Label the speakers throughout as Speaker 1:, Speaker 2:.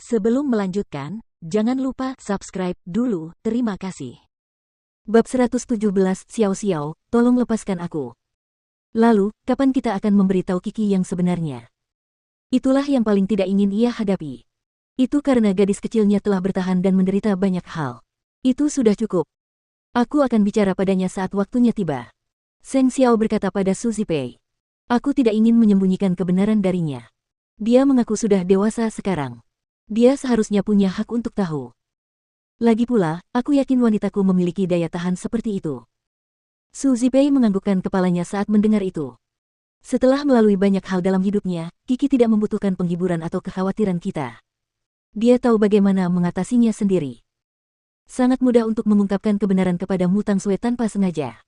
Speaker 1: Sebelum melanjutkan, jangan lupa subscribe dulu, terima kasih.
Speaker 2: Bab 117, Xiao Xiao, tolong lepaskan aku. Lalu, kapan kita akan memberitahu Kiki yang sebenarnya? Itulah yang paling tidak ingin ia hadapi. Itu karena gadis kecilnya telah bertahan dan menderita banyak hal. Itu sudah cukup. Aku akan bicara padanya saat waktunya tiba. Seng Xiao berkata pada Su Zipei. Aku tidak ingin menyembunyikan kebenaran darinya. Dia mengaku sudah dewasa sekarang. Dia seharusnya punya hak untuk tahu. Lagi pula, aku yakin wanitaku memiliki daya tahan seperti itu. Su Zipei menganggukkan kepalanya saat mendengar itu. Setelah melalui banyak hal dalam hidupnya, Kiki tidak membutuhkan penghiburan atau kekhawatiran kita. Dia tahu bagaimana mengatasinya sendiri. Sangat mudah untuk mengungkapkan kebenaran kepada Mu Tangsue tanpa sengaja.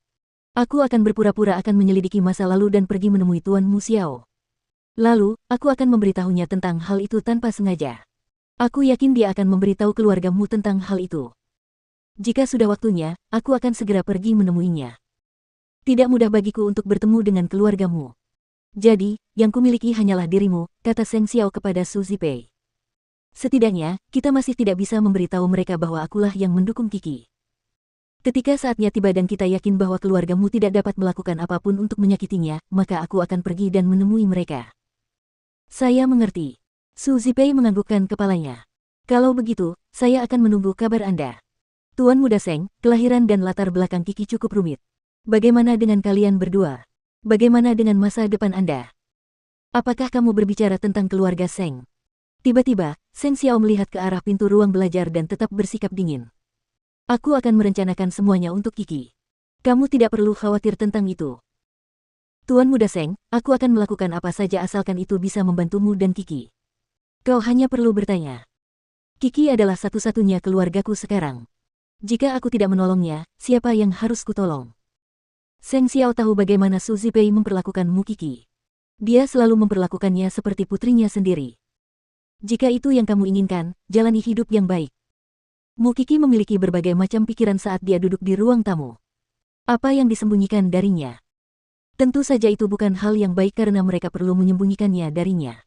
Speaker 2: Aku akan berpura-pura akan menyelidiki masa lalu dan pergi menemui Tuan Mu Xiao. Lalu, aku akan memberitahunya tentang hal itu tanpa sengaja. Aku yakin dia akan memberitahu keluargamu tentang hal itu. Jika sudah waktunya, aku akan segera pergi menemuinya. Tidak mudah bagiku untuk bertemu dengan keluargamu. Jadi, yang kumiliki hanyalah dirimu, kata Seng Xiao kepada Su Zipei. Setidaknya, kita masih tidak bisa memberitahu mereka bahwa akulah yang mendukung Kiki. Ketika saatnya tiba dan kita yakin bahwa keluargamu tidak dapat melakukan apapun untuk menyakitinya, maka aku akan pergi dan menemui mereka. Saya mengerti. Su Zipei menganggukkan kepalanya. Kalau begitu, saya akan menunggu kabar Anda. Tuan Muda Seng, kelahiran dan latar belakang Kiki cukup rumit. Bagaimana dengan kalian berdua? Bagaimana dengan masa depan Anda? Apakah kamu berbicara tentang keluarga Seng? Tiba-tiba, Seng Xiao melihat ke arah pintu ruang belajar dan tetap bersikap dingin. Aku akan merencanakan semuanya untuk Kiki. Kamu tidak perlu khawatir tentang itu. Tuan Muda Seng, aku akan melakukan apa saja asalkan itu bisa membantumu dan Kiki. Kau hanya perlu bertanya. Kiki adalah satu-satunya keluargaku sekarang. Jika aku tidak menolongnya, siapa yang harus kutolong? Seng Xiao tahu bagaimana Su Zipei memperlakukan Mu Kiki. Dia selalu memperlakukannya seperti putrinya sendiri. Jika itu yang kamu inginkan, jalani hidup yang baik. Mu Kiki memiliki berbagai macam pikiran saat dia duduk di ruang tamu. Apa yang disembunyikan darinya? Tentu saja itu bukan hal yang baik karena mereka perlu menyembunyikannya darinya.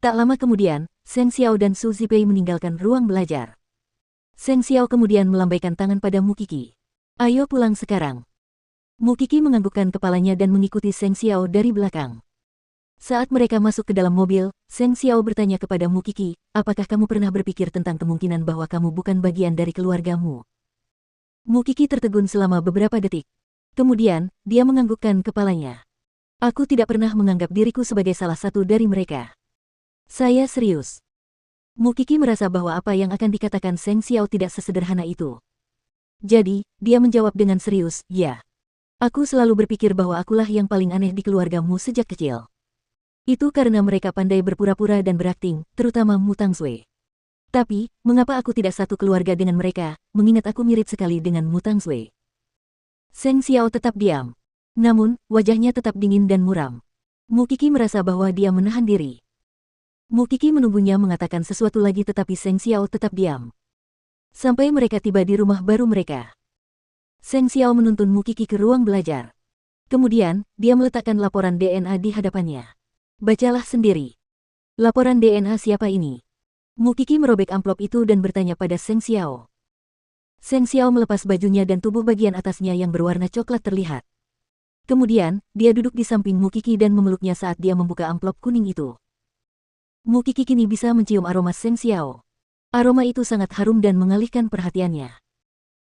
Speaker 2: Tak lama kemudian, Seng Xiao dan Su Zipei meninggalkan ruang belajar. Seng Xiao kemudian melambaikan tangan pada Mu Kiki. Ayo pulang sekarang. Mu Kiki menganggukkan kepalanya dan mengikuti Seng Xiao dari belakang. Saat mereka masuk ke dalam mobil, Seng Xiao bertanya kepada Mu Kiki, apakah kamu pernah berpikir tentang kemungkinan bahwa kamu bukan bagian dari keluargamu? Mu Kiki tertegun selama beberapa detik. Kemudian, dia menganggukkan kepalanya. Aku tidak pernah menganggap diriku sebagai salah satu dari mereka. Saya serius. Mu Kiki merasa bahwa apa yang akan dikatakan Seng Xiao tidak sesederhana itu. Jadi, dia menjawab dengan serius, ya. Aku selalu berpikir bahwa akulah yang paling aneh di keluargamu sejak kecil. Itu karena mereka pandai berpura-pura dan berakting, terutama Mu Tangsue. Tapi, mengapa aku tidak satu keluarga dengan mereka, mengingat aku mirip sekali dengan Mu Tangsue? Seng Xiao tetap diam. Namun, wajahnya tetap dingin dan muram. Mu Kiki merasa bahwa dia menahan diri. Mu Kiki menunggunya mengatakan sesuatu lagi tetapi Seng Xiao tetap diam. Sampai mereka tiba di rumah baru mereka. Seng Xiao menuntun Mu Kiki ke ruang belajar. Kemudian, dia meletakkan laporan DNA di hadapannya. Bacalah sendiri. Laporan DNA siapa ini? Mu Kiki merobek amplop itu dan bertanya pada Seng Xiao. Seng Xiao melepas bajunya dan tubuh bagian atasnya yang berwarna coklat terlihat. Kemudian, dia duduk di samping Mu Kiki dan memeluknya saat dia membuka amplop kuning itu. Mu Kiki kini bisa mencium aroma Seng Xiao. Aroma itu sangat harum dan mengalihkan perhatiannya.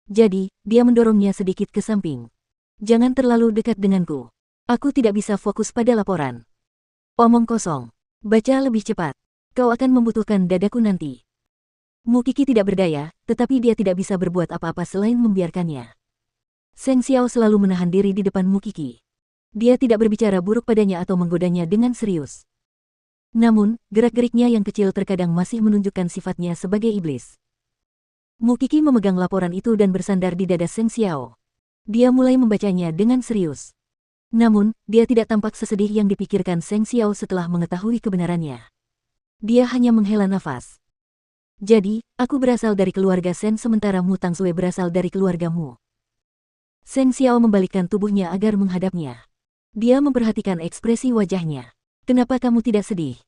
Speaker 2: Jadi, dia mendorongnya sedikit ke samping. Jangan terlalu dekat denganku. Aku tidak bisa fokus pada laporan. Omong kosong. Baca lebih cepat. Kau akan membutuhkan dadaku nanti. Mu Kiki tidak berdaya, tetapi dia tidak bisa berbuat apa-apa selain membiarkannya. Seng Xiao selalu menahan diri di depan Mu Kiki. Dia tidak berbicara buruk padanya atau menggodanya dengan serius. Namun, gerak-geriknya yang kecil terkadang masih menunjukkan sifatnya sebagai iblis. Mu Kiki memegang laporan itu dan bersandar di dada Seng Xiao. Dia mulai membacanya dengan serius. Namun, dia tidak tampak sesedih yang dipikirkan Seng Xiao setelah mengetahui kebenarannya. Dia hanya menghela nafas. Jadi, aku berasal dari keluarga Sen sementara Mu Tangsue berasal dari keluargamu. Seng Xiao membalikkan tubuhnya agar menghadapnya. Dia memperhatikan ekspresi wajahnya. Kenapa kamu tidak sedih?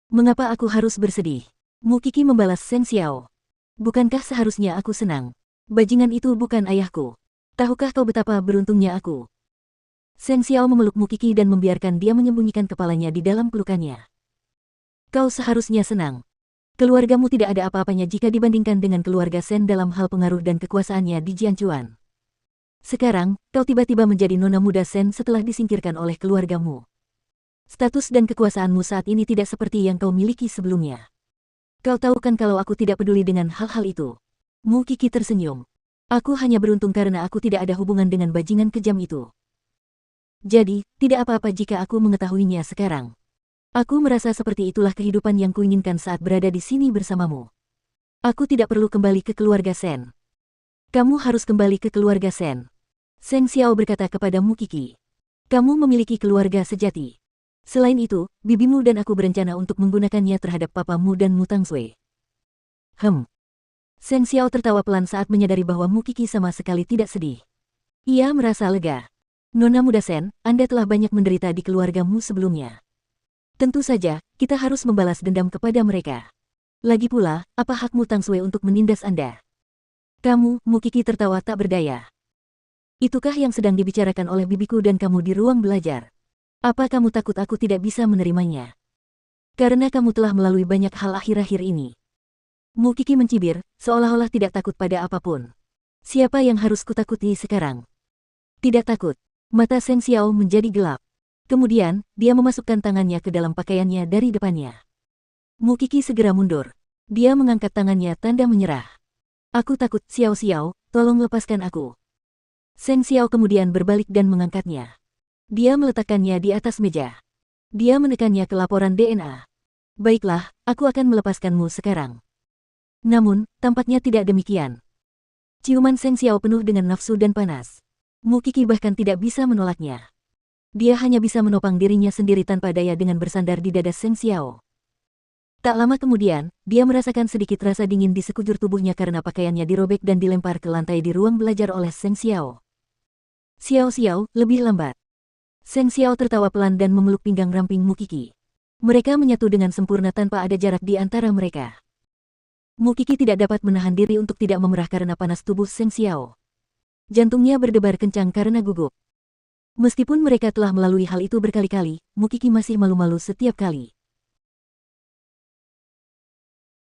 Speaker 2: Mengapa aku harus bersedih? Mu Qi membalas Seng Xiao. Bukankah seharusnya aku senang? Bajingan itu bukan ayahku. Tahukah kau betapa beruntungnya aku? Seng Xiao memeluk Mu Qi dan membiarkan dia menyembunyikan kepalanya di dalam pelukannya. Kau seharusnya senang. Keluargamu tidak ada apa-apanya jika dibandingkan dengan keluarga Sen dalam hal pengaruh dan kekuasaannya di Jianchuan. Sekarang, kau tiba-tiba menjadi nona muda Sen setelah disingkirkan oleh keluargamu. Status dan kekuasaanmu saat ini tidak seperti yang kau miliki sebelumnya. Kau tahu kan kalau aku tidak peduli dengan hal-hal itu. Mu Qi tersenyum. Aku hanya beruntung karena aku tidak ada hubungan dengan bajingan kejam itu. Jadi, tidak apa-apa jika aku mengetahuinya sekarang. Aku merasa seperti itulah kehidupan yang kuinginkan saat berada di sini bersamamu. Aku tidak perlu kembali ke keluarga Sen. Kamu harus kembali ke keluarga Sen. Seng Xiao berkata kepada Mu Qi. Kamu memiliki keluarga sejati. Selain itu, bibimu dan aku berencana untuk menggunakannya terhadap papamu dan Mu Tangsui. Seng Xiao tertawa pelan saat menyadari bahwa Mu Qi sama sekali tidak sedih. Ia merasa lega. Nona muda Sen, Anda telah banyak menderita di keluargamu sebelumnya. Tentu saja, kita harus membalas dendam kepada mereka. Lagi pula, apa hakmu Tangsui untuk menindas Anda? Kamu, Mu Qi tertawa tak berdaya. Itukah yang sedang dibicarakan oleh bibiku dan kamu di ruang belajar? Apa kamu takut aku tidak bisa menerimanya? Karena kamu telah melalui banyak hal akhir-akhir ini. Mu Qi mencibir, seolah-olah tidak takut pada apapun. Siapa yang harus kutakuti sekarang? Tidak takut. Mata Seng Xiao menjadi gelap. Kemudian, dia memasukkan tangannya ke dalam pakaiannya dari depannya. Mu Qi segera mundur. Dia mengangkat tangannya tanda menyerah. Aku takut, Xiao Xiao, tolong lepaskan aku. Seng Xiao kemudian berbalik dan mengangkatnya. Dia meletakkannya di atas meja. Dia menekannya ke laporan DNA. Baiklah, aku akan melepaskanmu sekarang. Namun, tampaknya tidak demikian. Ciuman Seng Xiao penuh dengan nafsu dan panas. Mu Qi bahkan tidak bisa menolaknya. Dia hanya bisa menopang dirinya sendiri tanpa daya dengan bersandar di dada Seng Xiao. Tak lama kemudian, dia merasakan sedikit rasa dingin di sekujur tubuhnya karena pakaiannya dirobek dan dilempar ke lantai di ruang belajar oleh Seng Xiao. Xiao Xiao, lebih lambat. Seng Xiao tertawa pelan dan memeluk pinggang ramping Mu Qi. Mereka menyatu dengan sempurna tanpa ada jarak di antara mereka. Mu Qi tidak dapat menahan diri untuk tidak memerah karena panas tubuh Seng Xiao. Jantungnya berdebar kencang karena gugup. Meskipun mereka telah melalui hal itu berkali-kali, Mu Qi masih malu-malu setiap kali.